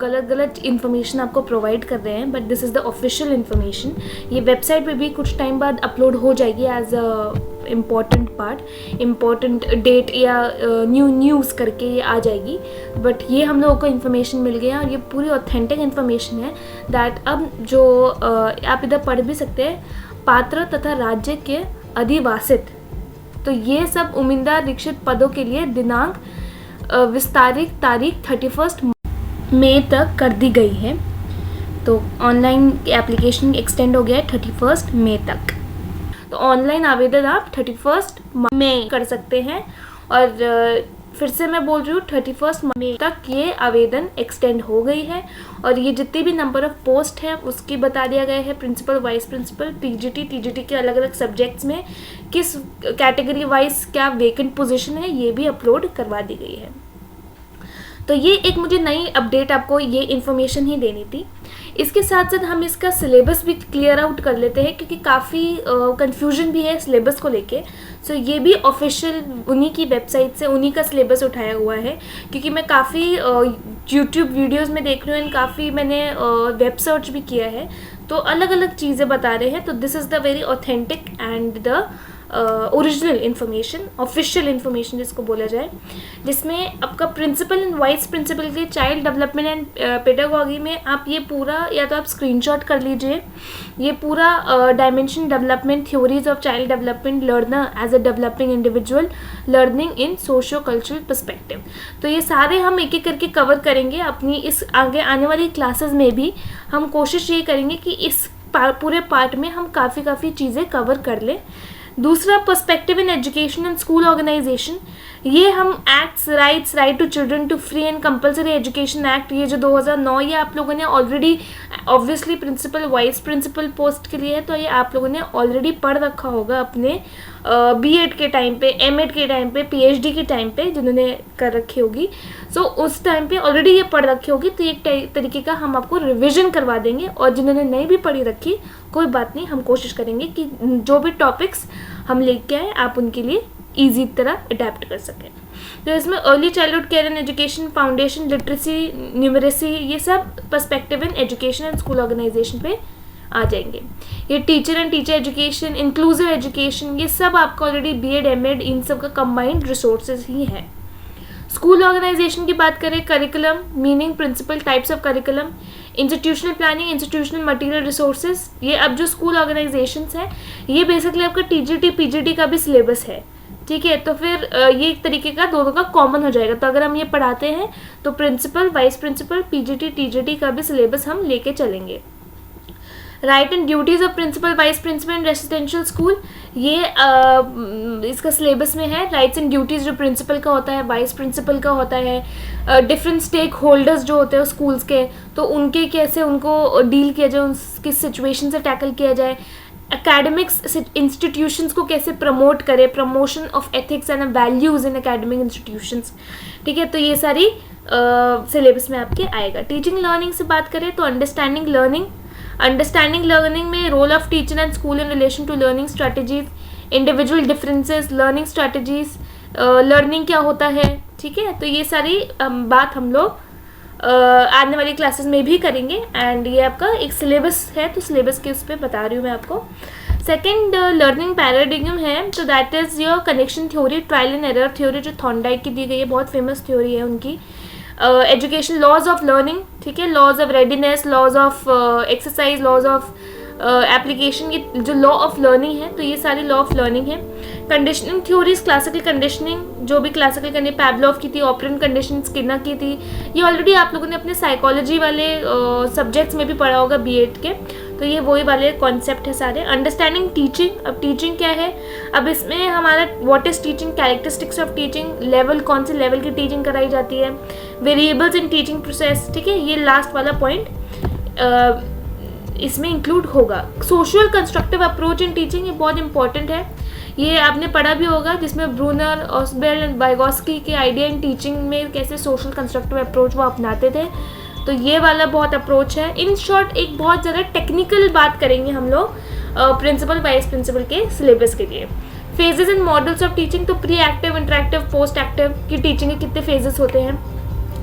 गलत गलत इन्फॉर्मेशन आपको प्रोवाइड कर रहे हैं, but this is the official information. ये वेबसाइट पे भी कुछ टाइम बाद अपलोड हो जाएगी as a important part, important date या न्यूज़ करके ये आ जाएगी। बट ये हम लोगों को इन्फॉर्मेशन मिल गया और ये पूरी ऑथेंटिक इन्फॉर्मेशन है दैट अब जो आप इधर पढ़ भी सकते हैं, पात्र तथा राज्य के अधिवासित, तो ये सब उम्मीदवार निरीक्षित पदों के लिए दिनांक विस्तारित तारीख 31 मई तक कर दी गई है। तो ऑनलाइन एप्लीकेशन एक्सटेंड हो गया है 31 मई तक। तो ऑनलाइन आवेदन आप 31 मई कर सकते हैं। और फिर से मैं बोल रही हूँ 31 मई तक ये आवेदन एक्सटेंड हो गई है। और ये जितने भी नंबर ऑफ पोस्ट है उसकी बता दिया गया है, principal, vice principal, PGT, TGT के अलग अलग सब्जेक्ट्स में किस कैटेगरी वाइज क्या वेकेंट पोजीशन है, ये भी अपलोड करवा दी गई है। तो ये एक मुझे नई अपडेट आपको ये इन्फॉर्मेशन ही देनी थी। इसके साथ साथ हम इसका सिलेबस भी क्लियर आउट कर लेते हैं क्योंकि काफ़ी कन्फ्यूजन भी है सिलेबस को लेके। सो ये भी ऑफिशियल उन्हीं की वेबसाइट से उन्हीं का सिलेबस उठाया हुआ है, क्योंकि मैं काफ़ी यूट्यूब वीडियोस में देख रही हूँ एंड काफ़ी मैंने वेब सर्च भी किया है, तो अलग अलग चीज़ें बता रहे हैं। तो this is the very authentic and the original information, official information जिसको बोला जाए, जिसमें आपका प्रिंसिपल एंड वाइस प्रिंसिपल के चाइल्ड डेवलपमेंट एंड पेडागॉजी में आप ये पूरा या तो आप स्क्रीनशॉट कर लीजिए, ये पूरा dimension development theories of child development learner as a developing individual learning in socio cultural perspective. तो ये सारे हम एक एक करके कवर करेंगे अपनी इस आगे आने वाली क्लासेस में भी। हम कोशिश ये करेंगे कि इस पूरे पार्ट में हम काफ़ी चीज़ें कवर कर लें। दूसरा, perspective in education and school organisation, ये हम acts, right to children to free and compulsory education act, ये जो 2009, ये आप लोगों ने already obviously principal vice principal post के लिए है, तो ये आप लोगों ने ऑलरेडी पढ़ रखा होगा अपने बीएड के टाइम पे, एमएड के टाइम पे, पीएचडी के टाइम पे जिन्होंने कर रखी होगी। सो उस टाइम पे ऑलरेडी ये पढ़ रखी होगी, तो एक तरीके का हम आपको रिविजन करवा देंगे। और जिन्होंने नहीं भी पढ़ी रखी, कोई बात नहीं, हम कोशिश करेंगे कि जो भी टॉपिक्स हम लेके आए आप उनके लिए ईजी तरह अडेप्ट कर सकें। तो इसमें early childhood care and education, foundation, literacy, numeracy, ये सब perspective in education and school organisation पे आ जाएंगे। ये teacher and teacher education, inclusive education, ये सब आपका ऑलरेडी बीएड, एमएड, इन सब का कंबाइंड रिसोर्सेज ही है। स्कूल ऑर्गेनाइजेशन की बात करें, curriculum, meaning, principle, types of curriculum, institutional planning, institutional material resources, ये अब जो स्कूल ऑर्गेनाइजेशंस हैं ये बेसिकली आपका टीजीटी, पीजीटी का भी सिलेबस है, ठीक है। तो फिर ये एक तरीके का दोनों का कॉमन हो जाएगा। तो अगर हम ये पढ़ाते हैं तो principal, vice principal, PGT, TGT का भी सिलेबस हम लेके चलेंगे। Right and duties of principal, vice principal in residential school, ये इसका सिलेबस में है। राइट्स एंड ड्यूटीज़ जो प्रिंसिपल का होता है, वाइस प्रिंसिपल का होता है, डिफरेंट स्टेक होल्डर्स जो होते हैं स्कूल्स के, तो उनके कैसे उनको डील किया जाए, उनकी सिचुएशन से टैकल किया जाए, एकेडमिक्स इंस्टीट्यूशंस को कैसे प्रमोट करें, promotion of ethics and values in academic institutions, ठीक है। तो ये सारी सिलेबस में आपके आएगा। टीचिंग लर्निंग से बात करें तो अंडरस्टैंडिंग लर्निंग में role of teacher and school in relation to learning strategies, individual differences, learning strategies, learning क्या होता है, ठीक है। तो ये सारी बात हम लोग आने वाली क्लासेस में भी करेंगे। एंड ये आपका एक सिलेबस है, तो सिलेबस के उस पर बता रही हूँ मैं आपको। सेकेंड, लर्निंग पैराडिग्म है, तो that is your connection theory, trial and error theory जो थॉर्नडाइक की दी गई है, बहुत फेमस थ्योरी है उनकी। एजुकेशन, लॉज ऑफ लर्निंग, ठीक है, laws of readiness, laws of exercise, laws of application, ये जो लॉ ऑफ लर्निंग है, तो ये सारी लॉ ऑफ लर्निंग है। कंडीशनिंग थ्योरीज, क्लासिकल कंडीशनिंग, जो भी क्लासिकल कंडीशनिंग पावलोव की थी, ऑपरेंट कंडीशनिंग स्किनर की थी, ये ऑलरेडी आप लोगों ने अपने साइकोलॉजी वाले सब्जेक्ट्स में भी पढ़ा होगा बीएड के, तो ये वही वाले कॉन्सेप्ट है सारे। अंडरस्टैंडिंग टीचिंग, अब टीचिंग क्या है, अब इसमें हमारा what is teaching, characteristics of teaching, level, कौन से लेवल की टीचिंग कराई जाती है, वेरिएबल्स इन टीचिंग प्रोसेस, ठीक है, ये लास्ट वाला पॉइंट इसमें इंक्लूड होगा। Social constructive approach in teaching, ये बहुत इंपॉर्टेंट है, ये आपने पढ़ा भी होगा, जिसमें ब्रूनर, ऑस्बेल एंड वाइगोस्की के आइडिया इन टीचिंग में कैसे सोशल कंस्ट्रक्टिव अप्रोच वो अपनाते थे, तो ये वाला बहुत अप्रोच है। इन शॉर्ट एक बहुत ज़्यादा टेक्निकल बात करेंगे हम लोग प्रिंसिपल, वाइस प्रिंसिपल के सिलेबस के लिए। Phases and models of teaching, तो pre active, interactive, post active की टीचिंग के कितने फेजेस होते हैं,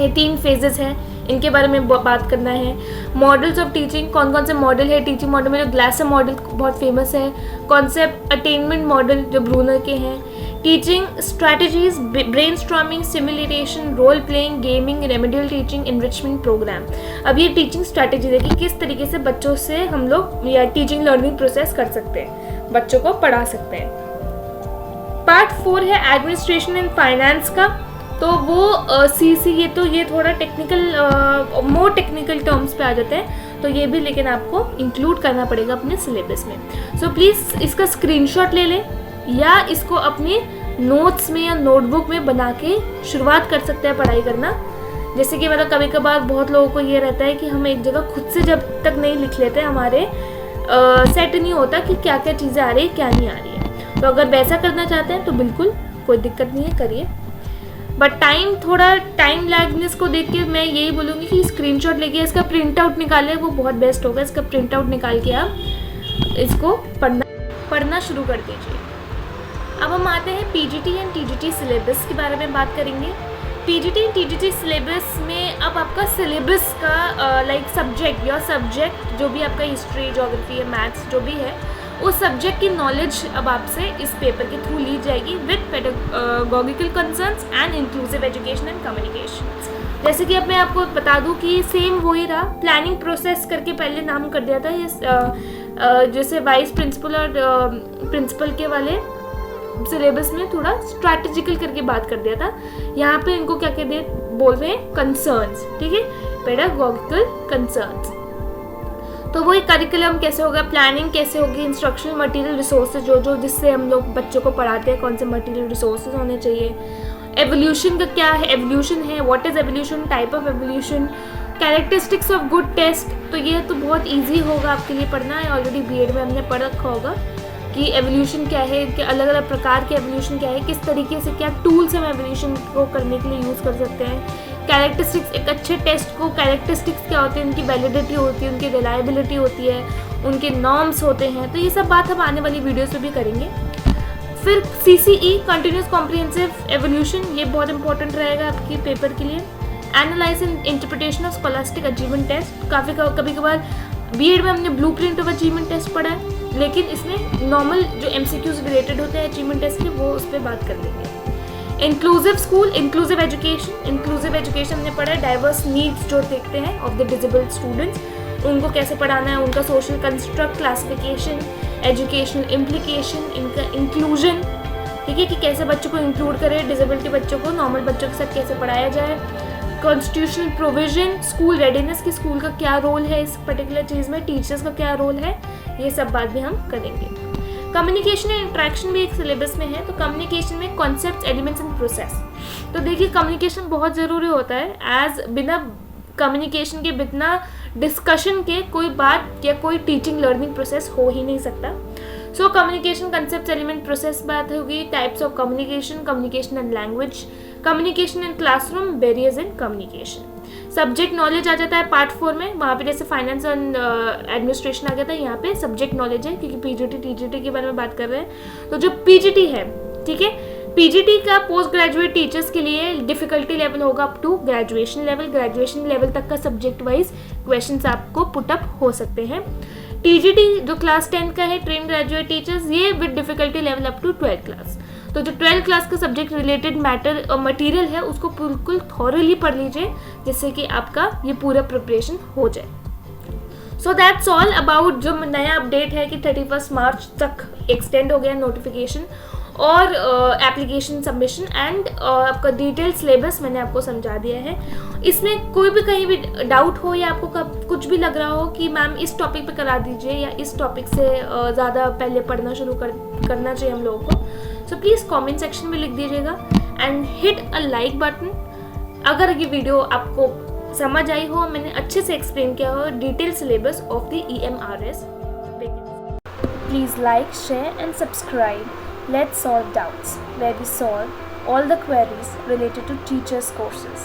ये 3 फेजेस हैं। इनके बारे में बात करना है। मॉडल्स ऑफ टीचिंग, कौन कौन से मॉडल है टीचिंग मॉडल में, जो ग्लासर मॉडल बहुत फेमस है, कॉन्सेप्ट अटेनमेंट मॉडल जो ब्रूनर के हैं, teaching strategies, brainstorming, simulation, role playing, gaming, remedial teaching, enrichment programme. अब ये टीचिंग स्ट्रैटेजीज है कि किस तरीके से बच्चों से हम लोग या टीचिंग लर्निंग प्रोसेस कर सकते हैं, बच्चों को पढ़ा सकते हैं। पार्ट 4 है एडमिनिस्ट्रेशन एंड फाइनेंस का, तो वो सीसी, ये थोड़ा टेक्निकल, मोर टेक्निकल टर्म्स पे आ जाते हैं, तो ये भी लेकिन आपको इंक्लूड करना पड़ेगा अपने सिलेबस में। सो प्लीज़ इसका स्क्रीनशॉट ले लें या इसको अपने नोट्स में या नोटबुक में बना के शुरुआत कर सकते हैं पढ़ाई करना। जैसे कि मतलब कभी कभार बहुत लोगों को ये रहता है कि हम एक जगह खुद से जब तक नहीं लिख लेते, हमारे सेट नहीं होता कि क्या क्या चीज़ें आ रही है क्या नहीं आ रही है। तो अगर वैसा करना चाहते हैं तो बिल्कुल कोई दिक्कत नहीं है, करिए। बट थोड़ा टाइम लैगनेस को देख के मैं यही बोलूँगी कि स्क्रीनशॉट लेके इसका प्रिंट आउट निकालें, वो बहुत बेस्ट होगा। इसका प्रिंट आउट निकाल के आप इसको पढ़ना शुरू कर दीजिए। अब हम आते हैं पीजीटी एंड टीजीटी सिलेबस के बारे में बात करेंगे। पीजीटी एंड टीजीटी सिलेबस में अब आपका सिलेबस का लाइक सब्जेक्ट जो भी आपका हिस्ट्री, ज्योग्राफी या मैथ्स जो भी है, उस सब्जेक्ट की नॉलेज अब आपसे इस पेपर के थ्रू ली जाएगी with pedagogical concerns and inclusive education and communication. जैसे कि अब मैं आपको बता दूं कि सेम वही रहा, प्लानिंग प्रोसेस करके पहले नाम कर दिया था ये, जैसे वाइस प्रिंसिपल और प्रिंसिपल के वाले सिलेबस में थोड़ा स्ट्रैटेजिकल करके बात कर दिया था। यहाँ पे इनको क्या कहते हैं, बोल रहे हैं कंसर्न्स, ठीक है, पेडागोगिकल कंसर्न्स। तो वही करिकुलम कैसे होगा, प्लानिंग कैसे होगी, इंस्ट्रक्शनल मटेरियल रिसोर्सेज जो जिससे हम लोग बच्चों को पढ़ाते हैं, कौन से मटेरियल रिसोर्सेज होने चाहिए। एवोल्यूशन का क्या है, एवोल्यूशन है, what is evolution, type of evolution, characteristics of good test. तो ये तो बहुत ईजी होगा आपके लिए पढ़ना है, ऑलरेडी बीएड में हमने पढ़ रखा होगा कि एवोल्यूशन क्या है, कि अलग अलग प्रकार के एवोल्यूशन क्या है, किस तरीके से क्या टूल्स हम एवोल्यूशन को करने के लिए यूज़ कर सकते हैं। कैरेक्टरिस्टिक्स, एक अच्छे टेस्ट को कैरेक्टरिस्टिक्स क्या होती है, उनकी वैलिडिटी होती है, उनकी रिलायबिलिटी होती है, उनके नॉर्म्स होते हैं। तो ये सब बात हम आने वाली वीडियोस में भी करेंगे। फिर सीसीई, कंटिन्यूस कॉम्प्रिहेंसिव एवोल्यूशन, ये बहुत इंपॉर्टेंट रहेगा आपके पेपर के लिए। Analyse and interpretation of scholastic achievement test, कभी कभार बीएड में हमने ब्लूप्रिंट ऑफ अचीवमेंट टेस्ट पढ़ा है, लेकिन इसमें नॉर्मल जो एमसीक्यूज रिलेटेड होते हैं अचीवमेंट टेस्ट के, वो उस पर बात कर लेंगे। इंक्लूसिव स्कूल, इंक्लूसिव एजुकेशन हमने पढ़ा है। डाइवर्स नीड्स जो देखते हैं ऑफ द डिसेबल्ड स्टूडेंट्स, उनको कैसे पढ़ाना है, उनका social construct, classification, educational implication, इनका इंक्लूजन, ठीक है, कि कैसे बच्चों को इंक्लूड करें, डिसेबिलिटी बच्चों को नॉर्मल बच्चों के साथ कैसे पढ़ाया जाए। कॉन्स्टिट्यूशनल प्रोविजन, स्कूल रेडीनेस की स्कूल का क्या रोल है इस पर्टिकुलर चीज़ में, टीचर्स का क्या रोल है, ये सब बात भी हम करेंगे। कम्युनिकेशन एंड इंट्रैक्शन भी एक सिलेबस में है। तो कम्युनिकेशन में कॉन्सेप्ट्स, एलिमेंट्स एंड प्रोसेस। तो देखिए कम्युनिकेशन बहुत ज़रूरी होता है, एज बिना कम्युनिकेशन के, बिना डिस्कशन के कोई बात या कोई टीचिंग लर्निंग प्रोसेस हो ही नहीं सकता। So communication, concept, element, process बात होगी। Types of communication, communication and language, communication in classroom, barriers in communication. Subject knowledge आ जाता है पार्ट 4 में, वहाँ पे जैसे फाइनेंस एंड एडमिनिस्ट्रेशन आ गया था, यहाँ पे सब्जेक्ट नॉलेज है, क्योंकि पीजीटी टीजीटी के बारे में बात कर रहे हैं। तो जो पीजीटी है, ठीक है, पीजीटी का पोस्ट ग्रेजुएट टीचर्स के लिए डिफिकल्टी लेवल होगा अप टू ग्रेजुएशन लेवल तक का सब्जेक्ट वाइज क्वेश्चंस आपको पुटअप हो सकते हैं। टीजीटी जो क्लास 10 का है, ट्रेन ग्रेजुएट टीचर्स, ये with difficulty level up to 12th class. तो जो 12th क्लास का सब्जेक्ट रिलेटेड मैटर और मटेरियल है, उसको बिल्कुल थॉरली पढ़ लीजिए, जिससे कि आपका ये पूरा प्रिपरेशन हो जाए। सो दैट्स ऑल अबाउट जो नया अपडेट है कि 31 मार्च तक एक्सटेंड हो गया नोटिफिकेशन और एप्लीकेशन सबमिशन एंड आपका डिटेल सिलेबस मैंने आपको समझा दिया है। इसमें कोई भी कहीं भी डाउट हो या आपको कुछ भी लग रहा हो कि मैम इस टॉपिक पे करा दीजिए या इस टॉपिक से ज़्यादा पहले पढ़ना शुरू करना चाहिए हम लोगों को, सो प्लीज़ कमेंट सेक्शन में लिख दीजिएगा and hit a like button. अगर ये वीडियो आपको समझ आई हो, मैंने अच्छे से एक्सप्लेन किया हो detail syllabus of the EMRS, please like, share and subscribe. Let's solve doubts, where we solve all the queries related to teachers' courses.